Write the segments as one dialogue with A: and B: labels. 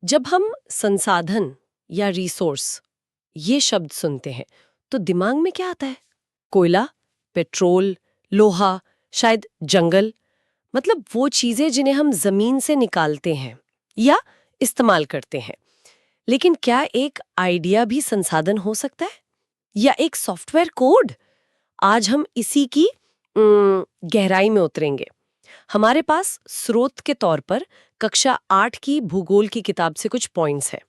A: जब हम संसाधन या रिसोर्स ये शब्द सुनते हैं तो दिमाग में क्या आता है? कोयला, पेट्रोल, लोहा, शायद जंगल। मतलब वो चीजें जिन्हें हम जमीन से निकालते हैं या इस्तेमाल करते हैं। लेकिन क्या एक आइडिया भी संसाधन हो सकता है या एक सॉफ्टवेयर कोड? आज हम इसी की गहराई में उतरेंगे। हमारे पास स्रोत के तौर पर कक्षा 8 की भूगोल की किताब से कुछ पॉइंट्स हैं।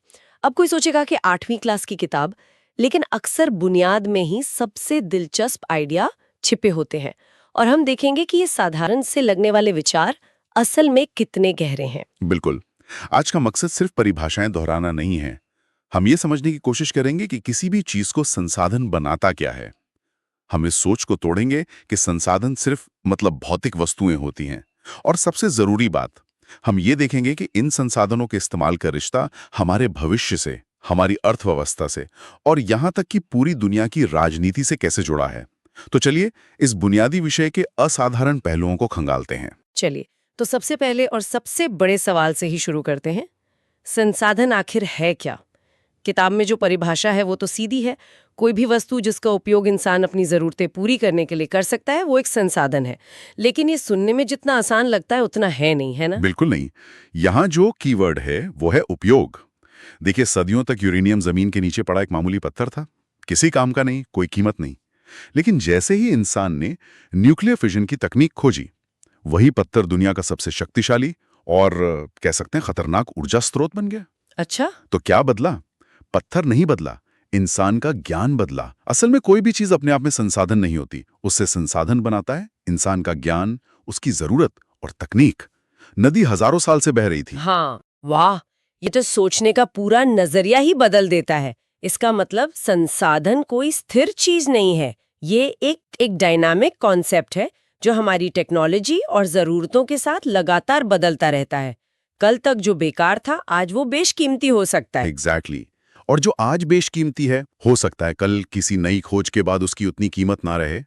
A: अब कोई सोचेगा कि 8वीं क्लास की किताब, लेकिन अक्सर बुनियाद में ही सबसे दिलचस्प आइडिया छिपे होते हैं और हम देखेंगे कि ये साधारण से लगने वाले विचार असल में कितने गहरे हैं।
B: बिल्कुल। आज का मकसद सिर्फ परिभाषाएं दोहराना नहीं है। हम ये समझने की कोशिश करेंगे कि किसी भी चीज को संसाधन बनाता क्या है। हम इस सोच को तोड़ेंगे कि संसाधन सिर्फ भौतिक वस्तुएं होती हैं। और सबसे जरूरी बात, हम ये देखेंगे कि इन संसाधनों के इस्तेमाल का रिश्ता हमारे भविष्य से, हमारी अर्थव्यवस्था से और यहां तक कि पूरी दुनिया की राजनीति से कैसे जुड़ा है। तो चलिए इस बुनियादी विषय के असाधारण पहलुओं को खंगालते हैं।
A: चलिए, तो सबसे पहले और सबसे बड़े सवाल से ही शुरू करते हैं। संसाधन आखिर है क्या? किताब में जो परिभाषा है वो तो सीधी है। कोई भी वस्तु जिसका उपयोग इंसान अपनी जरूरतें पूरी करने के लिए कर सकता है वो एक संसाधन है। लेकिन ये सुनने में जितना आसान लगता है उतना है नहीं, है ना?
B: बिल्कुल नहीं। यहाँ जो कीवर्ड है वो है उपयोग। देखिए, सदियों तक यूरेनियम जमीन के नीचे पड़ा एक मामूली पत्थर था, किसी काम का नहीं, कोई कीमत नहीं। लेकिन जैसे ही इंसान ने न्यूक्लियर फिजन की तकनीक खोजी, वही पत्थर दुनिया का सबसे शक्तिशाली और कह सकते हैं खतरनाक ऊर्जा स्रोत बन गया।
A: अच्छा,
B: तो क्या बदला? पत्थर नहीं बदला, इंसान का ज्ञान बदला। असल में कोई भी चीज अपने आप में संसाधन नहीं होती, उससे संसाधन बनाता है इंसान का ज्ञान, उसकी जरूरत और तकनीक। नदी हजारों साल से बह रही थी।
A: हाँ, वाह, ये तो सोचने का पूरा नजरिया ही बदल देता है। इसका मतलब संसाधन कोई स्थिर चीज नहीं है, ये एक डायनामिक कॉन्सेप्ट है जो हमारी टेक्नोलॉजी और जरूरतों के साथ लगातार बदलता रहता है। कल तक जो बेकार था आज वो बेशकीमती हो सकता है।
B: एग्जैक्टली। और जो आज बेशकीमती है, हो सकता है कल किसी नई खोज के बाद उसकी उतनी कीमत ना रहे।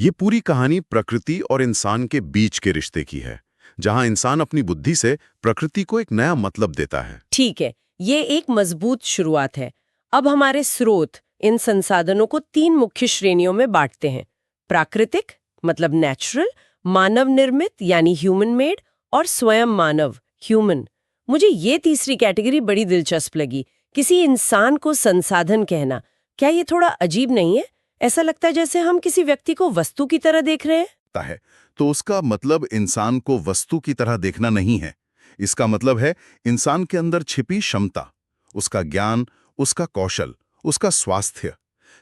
B: ये पूरी कहानी प्रकृति और इंसान के बीच के रिश्ते की है, जहां इंसान अपनी बुद्धि से प्रकृति को एक नया मतलब देता है।
A: ठीक है, ये एक मजबूत शुरुआत है। अब हमारे स्रोत इन संसाधनों को 3 मुख्य श्रेणियों में बांटते हैं। प्राकृतिक मतलब नेचुरल, मानव निर्मित यानी ह्यूमन मेड, और स्वयं मानव ह्यूमन। मुझे ये तीसरी कैटेगरी बड़ी दिलचस्प लगी। किसी इंसान को संसाधन कहना, क्या ये थोड़ा अजीब नहीं है? ऐसा लगता है जैसे हम किसी व्यक्ति को वस्तु की तरह देख रहे हैं।
B: है तो उसका मतलब इंसान को वस्तु की तरह देखना नहीं है। इसका मतलब है इंसान के अंदर छिपी क्षमता, उसका ज्ञान, उसका कौशल, उसका स्वास्थ्य।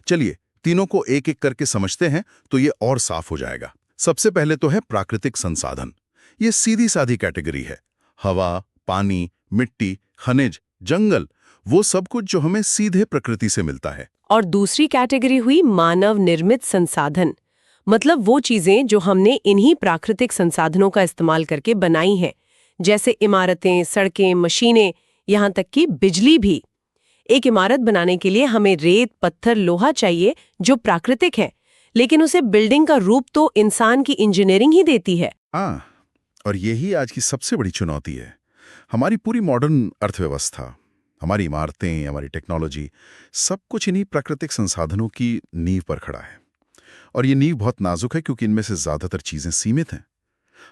B: चलिए तीनों को एक एक करके समझते हैं तो ये और साफ हो जाएगा। सबसे पहले तो है प्राकृतिक संसाधन। ये सीधी साधी कैटेगरी है। हवा, पानी, मिट्टी, खनिज, जंगल, वो सब कुछ जो हमें सीधे प्रकृति से मिलता है।
A: और दूसरी कैटेगरी हुई मानव निर्मित संसाधन, मतलब वो चीजें जो हमने इन्हीं प्राकृतिक संसाधनों का इस्तेमाल करके बनाई हैं, जैसे इमारतें, सड़कें, मशीनें, यहाँ तक कि बिजली भी। एक इमारत बनाने के लिए हमें रेत, पत्थर, लोहा चाहिए जो प्राकृतिक है, लेकिन उसे बिल्डिंग का रूप तो इंसान की इंजीनियरिंग ही देती है।
B: हाँ, और यही आज की सबसे बड़ी चुनौती है। हमारी पूरी मॉडर्न अर्थव्यवस्था, हमारी इमारतें, हमारी टेक्नोलॉजी, सब कुछ इन्हीं प्राकृतिक संसाधनों की नींव पर खड़ा है। और ये नींव बहुत नाजुक है क्योंकि इनमें से ज्यादातर चीजें सीमित हैं।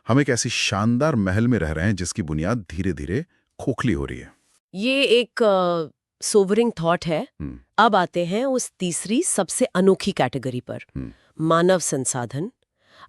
B: हम एक ऐसी शानदार महल में रह रहे हैं जिसकी बुनियाद धीरे धीरे खोखली हो रही है।
A: ये एक सोवरिंग थॉट है। अब आते हैं उस तीसरी सबसे अनोखी कैटेगरी पर, मानव संसाधन।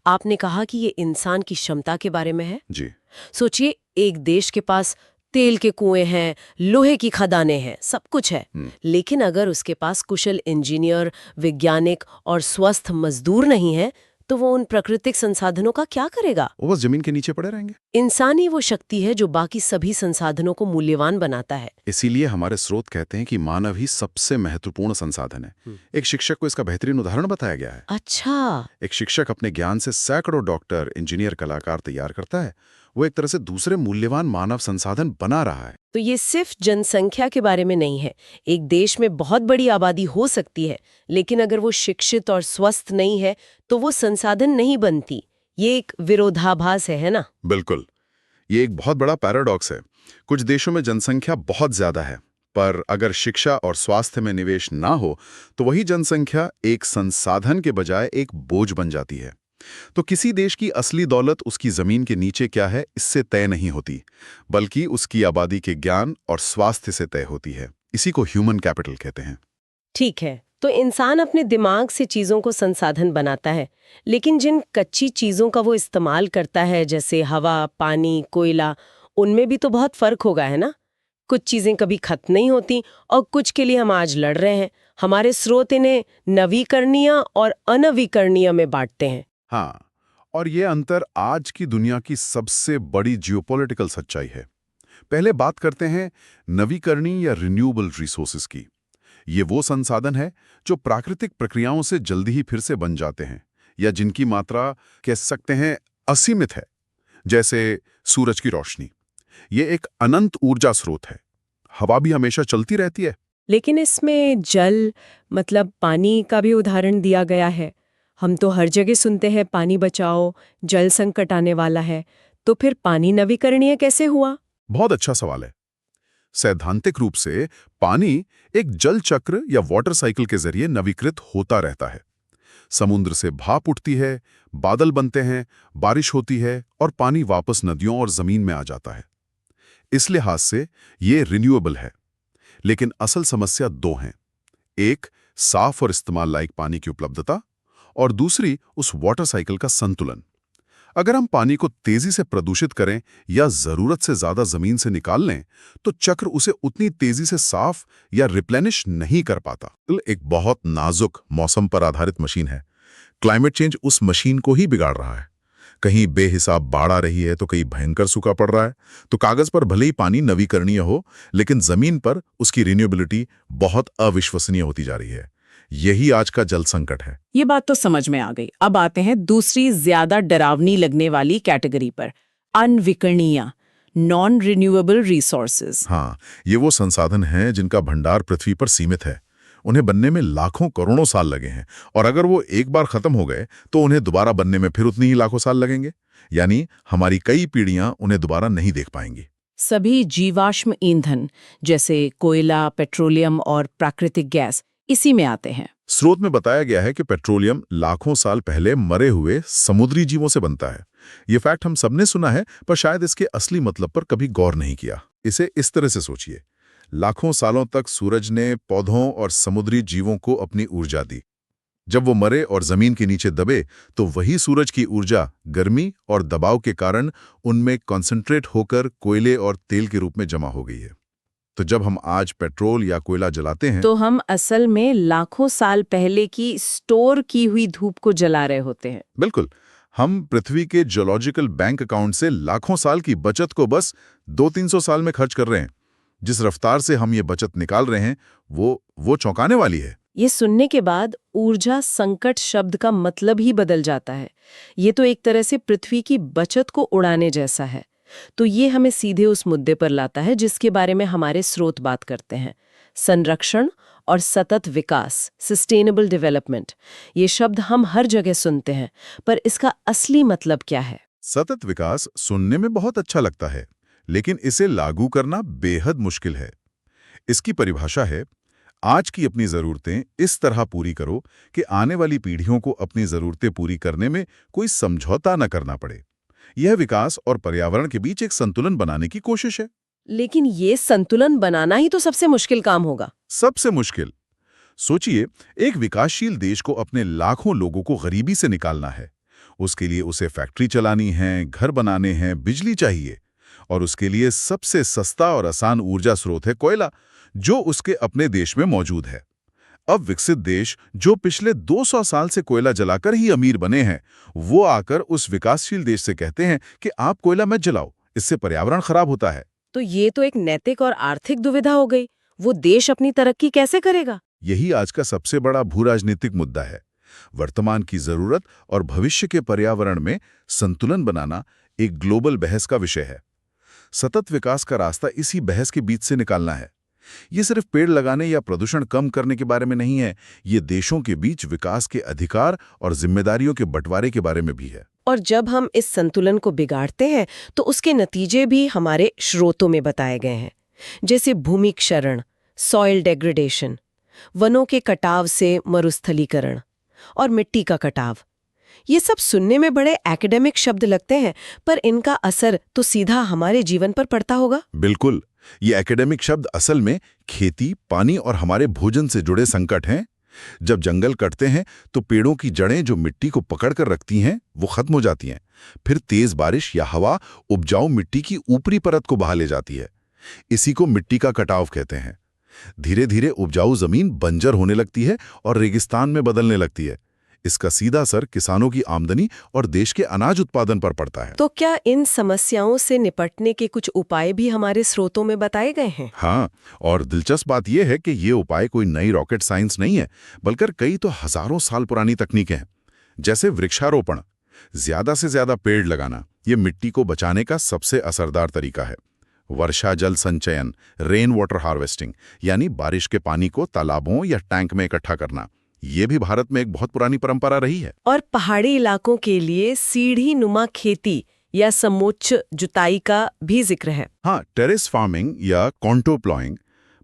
A: आपने कहा कि ये इंसान की क्षमता के बारे में है
B: जी।
A: सोचिए, एक देश के पास तेल के कुएं हैं, लोहे की खदानें हैं, सब कुछ है, लेकिन अगर उसके पास कुशल इंजीनियर, वैज्ञानिक और स्वस्थ मजदूर नहीं है तो वो उन प्राकृतिक संसाधनों का क्या करेगा?
B: वो बस जमीन के नीचे पड़े रहेंगे।
A: इंसान ही वो शक्ति है जो बाकी सभी संसाधनों को मूल्यवान बनाता है।
B: इसीलिए हमारे स्रोत कहते हैं कि मानव ही सबसे महत्वपूर्ण संसाधन है। एक शिक्षक को इसका बेहतरीन उदाहरण बताया गया है।
A: अच्छा,
B: एक शिक्षक अपने ज्ञान से सैकड़ों डॉक्टर, इंजीनियर, कलाकार तैयार करता है। वो एक तरह से दूसरे मूल्यवान मानव संसाधन बना रहा है।
A: तो ये सिर्फ जनसंख्या के बारे में नहीं है। एक देश में बहुत बड़ी आबादी हो सकती है, लेकिन अगर वो शिक्षित और स्वस्थ नहीं है तो वो संसाधन नहीं बनती। ये एक विरोधाभास है ना?
B: बिल्कुल, ये एक बहुत बड़ा पैराडॉक्स है। कुछ देशों में जनसंख्या बहुत ज्यादा है, पर अगर शिक्षा और स्वास्थ्य में निवेश ना हो तो वही जनसंख्या एक संसाधन के बजाय एक बोझ बन जाती है। तो किसी देश की असली दौलत उसकी जमीन के नीचे क्या है इससे तय नहीं होती, बल्कि उसकी आबादी के ज्ञान और स्वास्थ्य से तय होती है। इसी को ह्यूमन कैपिटल कहते हैं।
A: ठीक है, तो इंसान अपने दिमाग से चीजों को संसाधन बनाता है, लेकिन जिन कच्ची चीजों का वो इस्तेमाल करता है जैसे हवा, पानी, कोयला, उनमें भी तो बहुत फर्क होगा, है ना? कुछ चीजें कभी खत्म नहीं होती और कुछ के लिए हम आज लड़ रहे हैं। हमारे स्रोत इन्हें नवीकरणीय और अनवीकरणीय में बांटते हैं।
B: हाँ, और ये अंतर आज की दुनिया की सबसे बड़ी जियोपॉलिटिकल सच्चाई है। पहले बात करते हैं नवीकरणीय या रिन्यूएबल रिसोर्सेज की। ये वो संसाधन है जो प्राकृतिक प्रक्रियाओं से जल्दी ही फिर से बन जाते हैं या जिनकी मात्रा कह सकते हैं असीमित है, जैसे सूरज की रोशनी। ये एक अनंत ऊर्जा स्रोत है। हवा भी हमेशा चलती रहती है।
A: लेकिन इसमें जल मतलब पानी का भी उदाहरण दिया गया है। हम तो हर जगह सुनते हैं पानी बचाओ, जल संकट आने वाला है। तो फिर पानी नवीकरणीय कैसे हुआ?
B: बहुत अच्छा सवाल है। सैद्धांतिक रूप से पानी एक जल चक्र या वाटर साइकिल के जरिए नवीकृत होता रहता है। समुद्र से भाप उठती है, बादल बनते हैं, बारिश होती है और पानी वापस नदियों और जमीन में आ जाता है। इस लिहाज से ये रिन्यूएबल है। लेकिन असल समस्या दो हैं। एक, साफ और इस्तेमाल लायक पानी की उपलब्धता, और दूसरी, उस वाटर साइकिल का संतुलन। अगर हम पानी को तेजी से प्रदूषित करें या जरूरत से ज्यादा जमीन से निकाल लें, तो चक्र उसे उतनी तेजी से साफ या रिप्लेनिश नहीं कर पाता। एक बहुत नाजुक मौसम पर आधारित मशीन है। क्लाइमेट चेंज उस मशीन को ही बिगाड़ रहा है। कहीं बेहिसाब बाढ़ आ रही है तो कहीं भयंकर सूखा पड़ रहा है। तो कागज पर भले ही पानी नवीकरणीय हो, लेकिन जमीन पर उसकी रिन्यूएबिलिटी बहुत अविश्वसनीय होती जा रही है। यही आज का जल संकट है।
C: ये बात तो समझ में आ गई। अब आते हैं दूसरी ज्यादा डरावनी लगने वाली कैटेगरी पर, अनविकरणीय, नॉन रिन्यूएबल रिसोर्सेज।
B: हाँ, ये वो संसाधन हैं जिनका भंडार पृथ्वी पर सीमित है। उन्हें बनने में लाखों करोड़ों साल लगे हैं, और अगर वो एक बार खत्म हो गए तो उन्हें दोबारा बनने में फिर उतनी ही लाखों साल लगेंगे। यानी हमारी कई पीढ़ियां उन्हें दोबारा नहीं देख पाएंगी।
C: सभी जीवाश्म ईंधन जैसे कोयला, पेट्रोलियम और प्राकृतिक गैस इसी में आते हैं।
B: स्रोत में बताया गया है कि पेट्रोलियम लाखों साल पहले मरे हुए समुद्री जीवों से बनता है। ये फैक्ट हम सबने सुना है, पर शायद इसके असली मतलब पर कभी गौर नहीं किया। इसे इस तरह से सोचिए, लाखों सालों तक सूरज ने पौधों और समुद्री जीवों को अपनी ऊर्जा दी। जब वो मरे और जमीन के नीचे दबे, तो वही सूरज की ऊर्जा गर्मी और दबाव के कारण उनमें कॉन्सेंट्रेट होकर कोयले और तेल के रूप में जमा हो गई है। तो जब हम आज पेट्रोल या कोयला जलाते हैं,
C: तो हम असल में लाखों साल पहले की स्टोर की हुई धूप को जला रहे होते हैं।
B: बिल्कुल, हम पृथ्वी के जियोलॉजिकल बैंक अकाउंट से लाखों साल की बचत को बस 200-300 साल में खर्च कर रहे हैं। जिस रफ्तार से हम ये बचत निकाल रहे हैं, वो चौंकाने वाली है।
A: ये सुनने के बाद ऊर्जा संकट शब्द का मतलब ही बदल जाता है। ये तो एक तरह से पृथ्वी की बचत को उड़ाने जैसा है। तो ये हमें सीधे उस मुद्दे पर लाता है जिसके बारे में हमारे स्रोत बात करते हैं, संरक्षण और सतत विकास, सस्टेनेबल डेवलपमेंट। ये शब्द हम हर जगह सुनते हैं, पर इसका असली मतलब क्या है?
B: सतत विकास सुनने में बहुत अच्छा लगता है, लेकिन इसे लागू करना बेहद मुश्किल है। इसकी परिभाषा है, आज की अपनी जरूरतें इस तरह पूरी करो कि आने वाली पीढ़ियों को अपनी जरूरतें पूरी करने में कोई समझौता न करना पड़े। यह विकास और पर्यावरण के बीच एक संतुलन बनाने की कोशिश है।
A: लेकिन ये संतुलन बनाना ही तो सबसे मुश्किल काम होगा।
B: सबसे मुश्किल। सोचिए, एक विकासशील देश को अपने लाखों लोगों को गरीबी से निकालना है। उसके लिए उसे फैक्ट्री चलानी है, घर बनाने हैं, बिजली चाहिए, और उसके लिए सबसे सस्ता और आसान ऊर्जा स्रोत है कोयला, जो उसके अपने देश में मौजूद है। अब विकसित देश जो पिछले 200 साल से कोयला जलाकर ही अमीर बने हैं, वो आकर उस विकासशील देश से कहते हैं कि आप कोयला मत जलाओ, इससे पर्यावरण खराब होता है।
A: तो ये तो एक नैतिक और आर्थिक दुविधा हो गई। वो देश अपनी तरक्की कैसे करेगा?
B: यही आज का सबसे बड़ा भूराजनीतिक मुद्दा है। वर्तमान की जरूरत और भविष्य के पर्यावरण में संतुलन बनाना एक ग्लोबल बहस का विषय है। सतत विकास का रास्ता इसी बहस के बीच से निकालना है। ये सिर्फ पेड़ लगाने या प्रदूषण कम करने के बारे में नहीं है, ये देशों के बीच विकास के अधिकार और जिम्मेदारियों के बंटवारे के बारे में भी है।
A: और जब हम इस संतुलन को बिगाड़ते हैं तो उसके नतीजे भी हमारे स्रोतों में बताए गए हैं, जैसे भूमि क्षरण, सॉइल डेग्रेडेशन, वनों के कटाव से मरुस्थलीकरण और मिट्टी का कटाव। ये सब सुनने में बड़े एकेडमिक शब्द लगते हैं, पर इनका असर तो सीधा हमारे जीवन पर पड़ता होगा।
B: बिल्कुल, ये एकेडमिक शब्द असल में खेती, पानी और हमारे भोजन से जुड़े संकट हैं। जब जंगल कटते हैं तो पेड़ों की जड़ें जो मिट्टी को पकड़ कर रखती हैं वो खत्म हो जाती हैं। फिर तेज बारिश या हवा उपजाऊ मिट्टी की ऊपरी परत को बहा ले जाती है। इसी को मिट्टी का कटाव कहते हैं। धीरे धीरे उपजाऊ जमीन बंजर होने लगती है और रेगिस्तान में बदलने लगती है। इसका सीधा असर किसानों की आमदनी और देश के अनाज उत्पादन पर पड़ता है।
A: तो क्या इन समस्याओं से निपटने के कुछ उपाय भी हमारे स्रोतों में बताए गए हैं?
B: हाँ, और दिलचस्प बात यह है कि ये उपाय कोई नई रॉकेट साइंस नहीं है, बल्कि कई तो हजारों साल पुरानी तकनीकें हैं। जैसे वृक्षारोपण, ज्यादा से ज्यादा पेड़ लगाना, ये मिट्टी को बचाने का सबसे असरदार तरीका है। वर्षा जल संचयन, रेन वाटर हार्वेस्टिंग, यानी बारिश के पानी को तालाबों या टैंक में इकट्ठा करना, ये भी भारत में एक बहुत पुरानी परंपरा रही है।
A: और पहाड़ी इलाकों के लिए सीढ़ी नुमा खेती या समोच्च जुताई का भी जिक्र है।
B: हाँ, टेरेस फार्मिंग या कॉन्टो प्लॉइंग,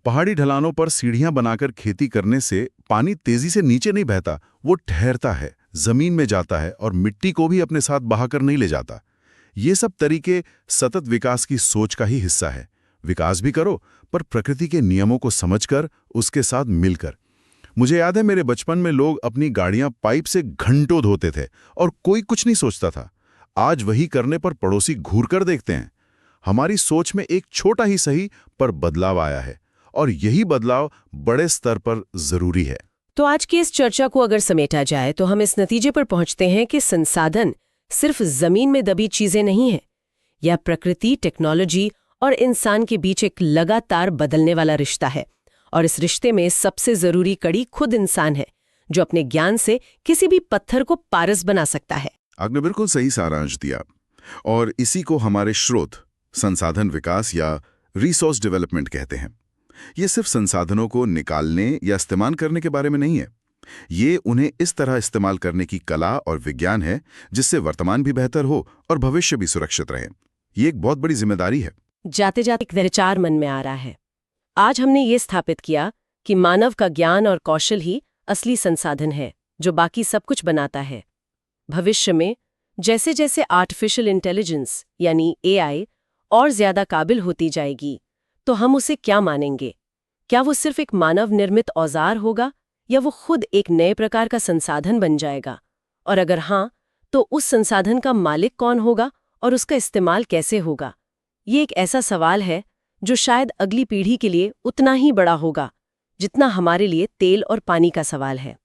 B: पहाड़ी ढलानों पर सीढ़ियां बनाकर खेती करने से पानी तेजी से नीचे नहीं बहता, वो ठहरता है, जमीन में जाता है और मिट्टी को भी अपने साथ बहाकर नहीं ले जाता। ये सब तरीके सतत विकास की सोच का ही हिस्सा है। विकास भी करो, पर प्रकृति के नियमों को समझकर, उसके साथ मिलकर। मुझे याद है मेरे बचपन में लोग अपनी गाड़ियां पाइप से घंटों धोते थे और कोई कुछ नहीं सोचता था। आज वही करने पर पड़ोसी घूर कर देखते हैं। हमारी सोच में एक छोटा ही सही पर बदलाव आया है, और यही बदलाव बड़े स्तर पर जरूरी है।
A: तो आज की इस चर्चा को अगर समेटा जाए तो हम इस नतीजे पर पहुंचते हैं कि संसाधन सिर्फ जमीन में दबी चीजें नहीं है। यह प्रकृति, टेक्नोलॉजी और इंसान के बीच एक लगातार बदलने वाला रिश्ता है। और इस रिश्ते में सबसे जरूरी कड़ी खुद इंसान है, जो अपने ज्ञान से किसी भी पत्थर को पारस बना सकता है।
B: आपने बिल्कुल सही सारांश दिया, और इसी को हमारे स्रोत संसाधन विकास या रिसोर्स डेवलपमेंट कहते हैं। ये सिर्फ संसाधनों को निकालने या इस्तेमाल करने के बारे में नहीं है, ये उन्हें इस तरह इस्तेमाल करने की कला और विज्ञान है जिससे वर्तमान भी बेहतर हो और भविष्य भी सुरक्षित रहे। ये एक बहुत बड़ी जिम्मेदारी है।
A: जाते जाते एक विचार मन में आ रहा है। आज हमने ये स्थापित किया कि मानव का ज्ञान और कौशल ही असली संसाधन है जो बाकी सब कुछ बनाता है। भविष्य में जैसे जैसे आर्टिफिशियल इंटेलिजेंस यानी AI और ज्यादा काबिल होती जाएगी, तो हम उसे क्या मानेंगे? क्या वो सिर्फ एक मानव निर्मित औजार होगा या वो खुद एक नए प्रकार का संसाधन बन जाएगा? और अगर हाँ, तो उस संसाधन का मालिक कौन होगा और उसका इस्तेमाल कैसे होगा? ये एक ऐसा सवाल है जो शायद अगली पीढ़ी के लिए उतना ही बड़ा होगा जितना हमारे लिए तेल और पानी का सवाल है।